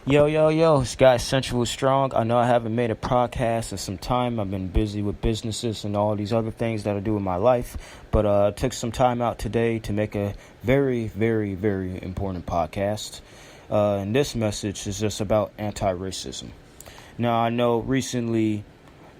Yo, this guy Central Strong. I know I haven't made a podcast in some time. I've been busy with businesses and all these other things that I do in my life. But I took some time out today to make a very, very, very important podcast. And this message is just about anti-racism. Now, I know recently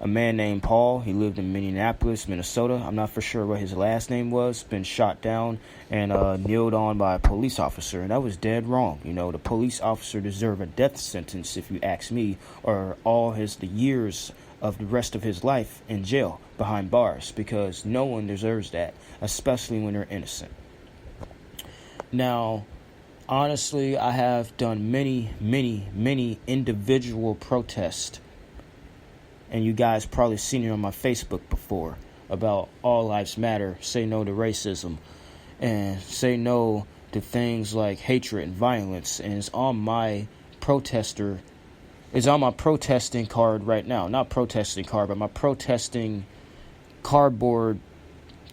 a man named Paul, he lived in Minneapolis, Minnesota. I'm not for sure what his last name was. Been shot down and kneeled on by a police officer. And that was dead wrong. You know, the police officer deserved a death sentence, if you ask me, or the years of the rest of his life in jail behind bars, because no one deserves that, especially when they're innocent. Now, honestly, I have done many individual protests, and you guys probably seen it on my Facebook before, about All Lives Matter, say no to racism, and say no to things like hatred and violence. And it's on my protesting card right now. Not protesting card, but my protesting cardboard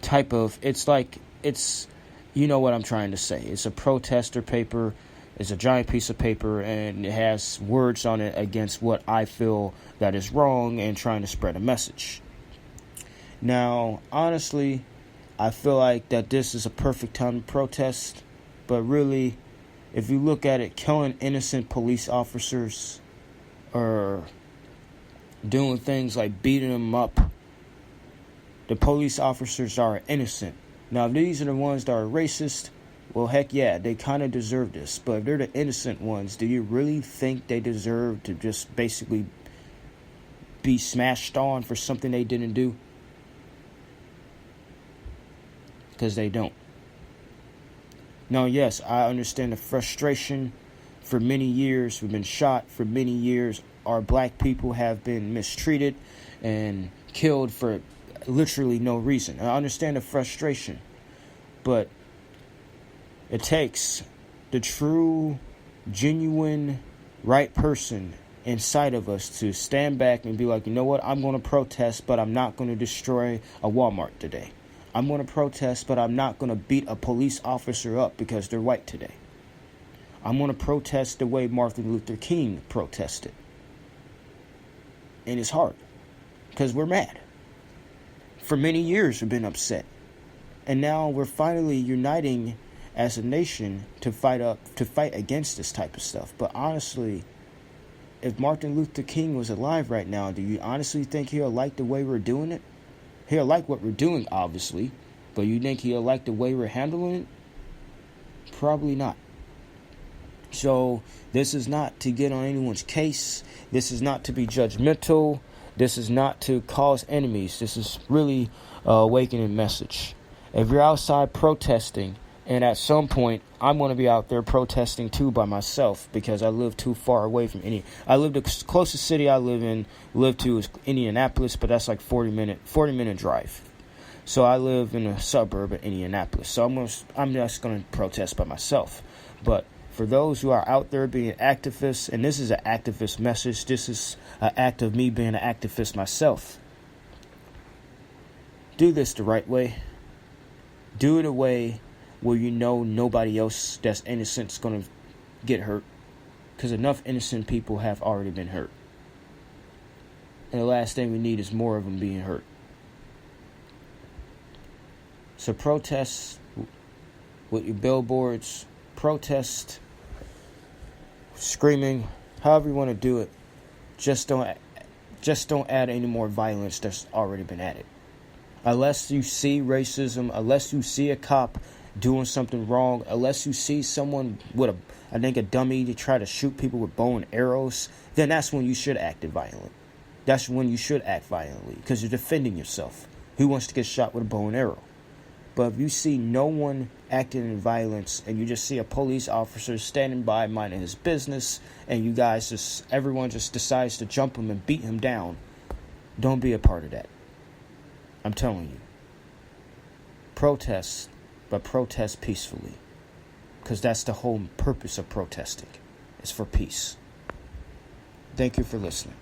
type of, you know what I'm trying to say. It's a protester paper. It's a giant piece of paper, and it has words on it against what I feel that is wrong and trying to spread a message. Now, honestly, I feel like that this is a perfect time to protest, but really, if you look at it, killing innocent police officers or doing things like beating them up, the police officers are innocent. Now, if these are the ones that are racist, well, heck yeah, they kind of deserve this. But if they're the innocent ones, do you really think they deserve to just basically be smashed on for something they didn't do? Because they don't. Now, yes, I understand the frustration. For many years, we've been shot. For many years, our black people have been mistreated and killed for literally no reason. I understand the frustration. But it takes the true, genuine, right person inside of us to stand back and be like, you know what, I'm going to protest, but I'm not going to destroy a Walmart today. I'm going to protest, but I'm not going to beat a police officer up because they're white today. I'm going to protest the way Martin Luther King protested. And it's hard because we're mad. For many years, we've been upset. And now we're finally uniting as a nation to fight against this type of stuff. But honestly, if Martin Luther King was alive right now, do you honestly think he'll like the way we're doing it? He'll like what we're doing, obviously, but you think he'll like the way we're handling it? Probably not. So this is not to get on anyone's case. This is not to be judgmental. This is not to cause enemies. This is really a awakening message. If you're outside protesting, and at some point, I'm going to be out there protesting too by myself because I live too far away from the closest city I live to is Indianapolis, but that's like 40 minute drive. So I live in a suburb of Indianapolis. So I'm just going to protest by myself. But for those who are out there being activists, and this is an activist message, this is an act of me being an activist myself. Do this the right way. Do it a way where you know nobody else that's innocent is going to get hurt. Because enough innocent people have already been hurt. And the last thing we need is more of them being hurt. So protest with your billboards. Protest, screaming, however you want to do it. Just don't add any more violence that's already been added. Unless you see racism, unless you see a cop doing something wrong, unless you see someone with a dummy to try to shoot people with bow and arrows, then that's when you should act violent. That's when you should act violently, because you're defending yourself. Who wants to get shot with a bow and arrow? But if you see no one acting in violence, and you just see a police officer standing by minding his business, and everyone just decides to jump him and beat him down, don't be a part of that. I'm telling you. Protest, but protest peacefully. Because that's the whole purpose of protesting. It's for peace. Thank you for listening.